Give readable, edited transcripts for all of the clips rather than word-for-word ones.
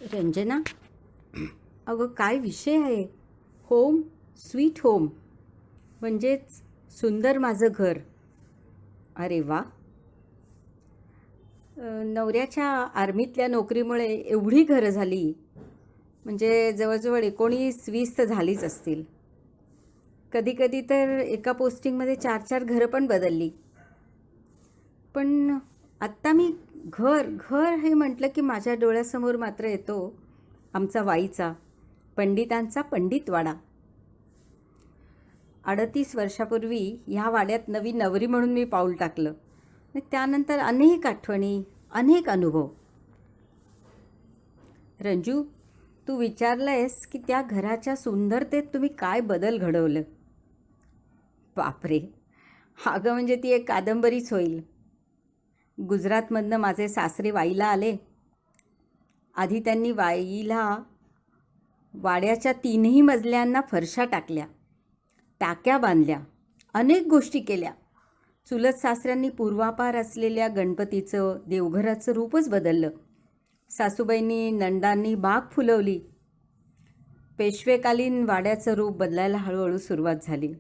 रंजना, अगं काय विषय आहे. होम स्वीट होम म्हणजेच सुंदर माझं घर. अरे वा. नवऱ्याच्या आर्मीतल्या नोकरीमुळे एवढी घरं झाली, म्हणजे जवळजवळ 19-20 तर झालीच असतील. कधीकधी तर एका पोस्टिंगमध्ये 4-4 घरं पण बदलली. पण आत्ता मी घर घर हे म्हटलं की माझ्या डोळ्यासमोर मात्र येतो आमचा वाईचा, पंडितांचा पंडितवाडा. 38 वर्षापूर्वी ह्या वाड्यात नवी नवरी म्हणून मी पाऊल टाकलं. आणि त्यानंतर अनेक आठवणी, अनेक अनुभव. रंजू, तू विचारलंयस की त्या घराच्या सुंदरतेत तुम्ही काय बदल घडवलं. बापरे, अगं म्हणजे ती एक कादंबरीच होईल. गुजरातमधनं माझे सासरे वाईला आले. आधी त्यांनी वाईला वाड्याच्या 3ही मजल्यांना फरशा टाकल्या, टाक्या बांधल्या, अनेक गोष्टी केल्या. चुलत सासऱ्यांनी पूर्वापार असलेल्या गणपतीचं देवघराचं रूपच बदललं. सासूबाईंनी नंदांनी बाग फुलवली. पेशवेकालीन वाड्याचं रूप बदलायला हळूहळू सुरुवात झाली.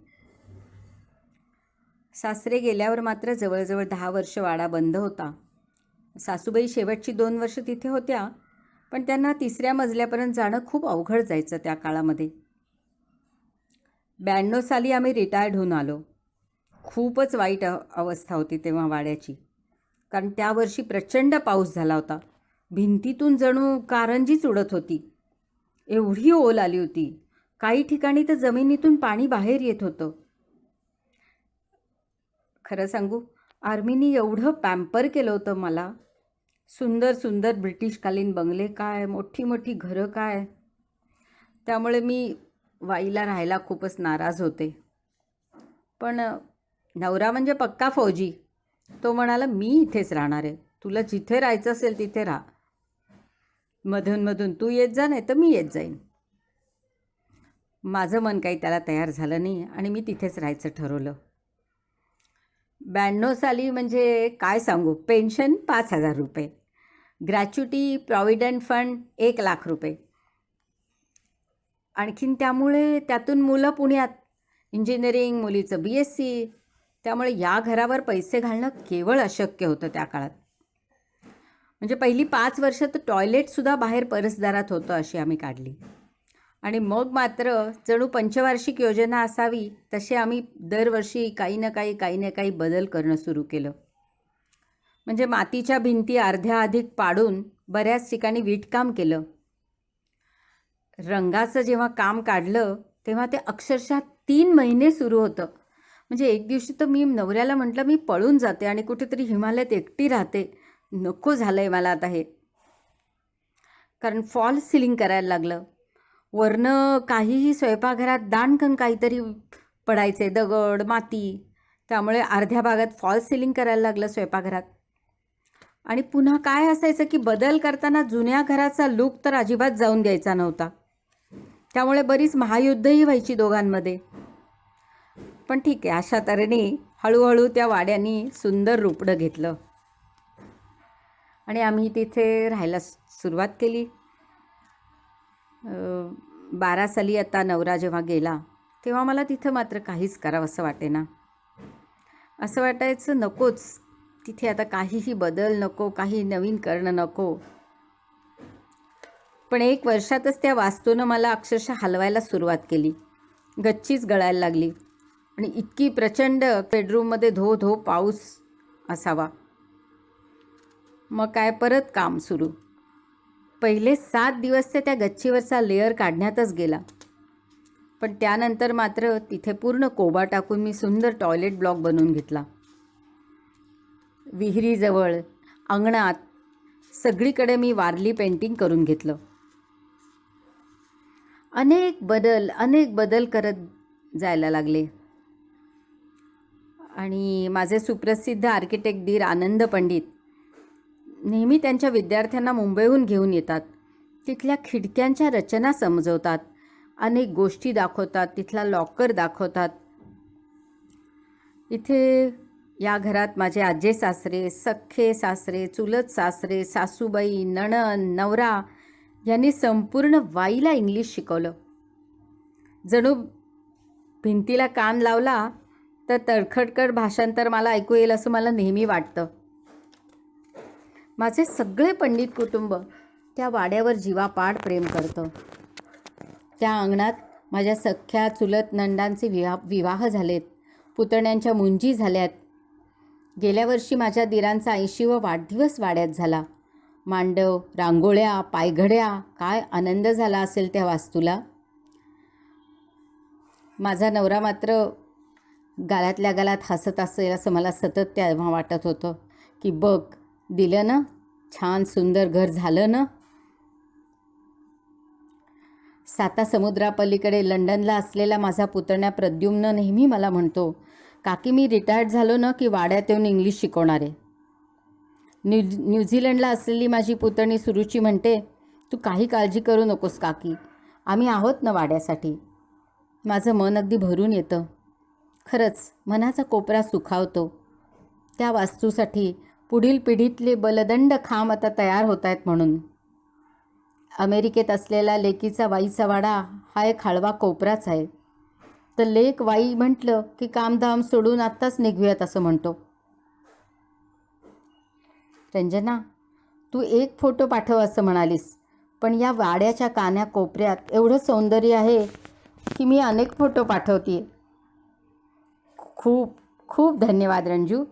सासरे गेल्यावर मात्र जवळजवळ 10 वर्ष वाडा बंद होता. सासूबाई शेवटची 2 वर्ष तिथे होत्या, पण त्यांना 3ऱ्या मजल्यापर्यंत जाणं खूप अवघड जायचं त्या काळामध्ये. 92 साली आम्ही रिटायर्ड होऊन आलो. खूपच वाईट अवस्था होती तेव्हा वाड्याची, कारण त्या वर्षी प्रचंड पाऊस झाला होता. भिंतीतून जणू कारंजीच उडत होती, एवढी ओल आली होती. काही ठिकाणी तर जमिनीतून पाणी बाहेर येत होतं. खरं सांगू, आर्मीनी एवढं पॅम्पर केलं होतं मला. सुंदर सुंदर ब्रिटिशकालीन बंगले काय, मोठी मोठी घरं काय. त्यामुळे मी वाईला राहायला खूपच नाराज होते. पण नवरा म्हणजे पक्का फौजी. तो म्हणाला, मी इथेच राहणार आहे, तुला जिथे राहायचं असेल तिथे राहा, मधूनमधून तू येत जा, नाही तर मी येत जाईन. माझं मन काही त्याला तयार झालं नाही आणि मी तिथेच राहायचं ठरवलं. 92 साली म्हणजे काय सांगू, पेन्शन 5,000 रुपये, ग्रॅच्युटी, प्रॉव्हिडंट फंड 1,00,000 रुपये. आणखीन त्यामुळे त्यातून मुलं पुण्यात, इंजिनिअरिंग, मुलीचं BSc. त्यामुळे या घरावर पैसे घालणं केवळ अशक्य होतं त्या काळात. म्हणजे पहिली 5 वर्ष तर टॉयलेटसुद्धा बाहेर परसदारात होतं अशी आम्ही काढली. आणि मग मात्र जणू पंचवार्षिक योजना असावी तसे आम्ही दरवर्षी काही ना काही बदल करणं सुरू केलं. म्हणजे मातीच्या भिंती अर्ध्या अधिक पाडून बऱ्याच ठिकाणी वीटकाम केलं. रंगाचं जेव्हा काम काढलं तेव्हा ते अक्षरशः 3 महिने सुरू होतं. म्हणजे एक दिवशी तर मी नवऱ्याला म्हटलं, मी पळून जाते आणि कुठेतरी हिमालयात एकटी राहते, नको झालं आहे मला आता हे. कारण फॉल्स सिलिंग करायला लागलं. वरनं काहीही स्वयंपाकघरात दाणकन काहीतरी पडायचे, दगड, माती. त्यामुळे अर्ध्या भागात फॉल्स सिलिंग करायला लागलं स्वयंपाकघरात. आणि पुन्हा काय असायचं की बदल करताना जुन्या घराचा लूक तर अजिबात जाऊन द्यायचा नव्हता. त्यामुळे बरीच महायुद्धही व्हायची दोघांमध्ये. पण ठीक आहे, अशा तऱ्हेने हळूहळू त्या वाड्यानी सुंदर रूपडं घेतलं आणि आम्ही तिथे राहायला सुरुवात केली. 12 साली आता नवरा जेव्हा गेला तेव्हा मला तिथं मात्र काहीच करावं असं वाटेना. असं वाटायचं नकोच, तिथे आता काहीही बदल नको, काही नवीन करणं नको. पण 1 वर्षातच त्या वास्तूनं मला अक्षरशः हलवायला सुरुवात केली. गच्चीच गळायला लागली आणि इतकी प्रचंड, बेडरूममध्ये धो धो पाऊस असावा. मग काय परत काम सुरू. पहिले 7 दिवस ते त्या गच्चीवरचा लेअर काढण्यातच गेला. पण त्यानंतर मात्र तिथे पूर्ण कोबा टाकून मी सुंदर टॉयलेट ब्लॉक बनवून घेतला. विहिरीजवळ, अंगणात सगळीकडे मी वारली पेंटिंग करून घेतलं. अनेक बदल करत जायला लागले. आणि माझे सुप्रसिद्ध आर्किटेक्ट दीर आनंद पंडित नेहमी त्यांच्या विद्यार्थ्यांना मुंबईहून घेऊन येतात. तिथल्या खिडक्यांच्या रचना समजवतात, अनेक गोष्टी दाखवतात, तिथला लॉकर दाखवतात. इथे या घरात माझे आजे सासरे, सख्खे सासरे, चुलत सासरे, सासूबाई, नणंद, नवरा यांनी संपूर्ण वाईला इंग्लिश शिकवलं. जणू भिंतीला कान लावला तर तडखडकड भाषांतर मला ऐकू येईल असं मला नेहमी वाटतं. माझे सगळे पंडित कुटुंब त्या वाड्यावर जीवापाड प्रेम करतं. त्या अंगणात माझ्या सख्या चुलत नंदांचे विवाह झालेत, पुतण्यांच्या मुंजी झाल्यात. गेल्या वर्षी माझ्या दिरांचा 80वा वाढदिवस वाड्यात झाला. मांडव, रांगोळ्या, पायघड्या, काय आनंद झाला असेल त्या वास्तूला. माझा नवरा मात्र गालातल्या गालात हसत असेल असं मला सतत तेव्हा वाटत होतं की बघ, दिलं ना, छान सुंदर घर झालं ना. साता समुद्रापलीकडे लंडनला असलेला माझा पुतण्या प्रद्युम्न नेहमी मला म्हणतो, काकी मी रिटायर्ड झालो ना की वाड्यात येऊन इंग्लिश शिकवणार आहे. न्यूझीलंडला असलेली माझी पुतणी सुरुची म्हणते, तू काही काळजी करू नकोस काकी, आम्ही आहोत ना वाड्यासाठी. माझं मन अगदी भरून येतं. खरंच मनाचा कोपरा सुखावतो. त्या वास्तूसाठी पुढील पिढीतले बलदंड खांब आता तयार होत आहेत म्हणून. अमेरिकेत असलेला लेकीचा वाईचा वाडा हा एक हळवा कोपराच आहे. तर लेक वाई म्हटलं की कामधाम सोडून आत्ताच निघूयात असं म्हणतो. रंजना, तू एक फोटो पाठव असं म्हणालीस, पण या वाड्याच्या कान्या कोपऱ्यात एवढं सौंदर्य आहे की मी अनेक फोटो पाठवते. खूप खूप धन्यवाद रंजू.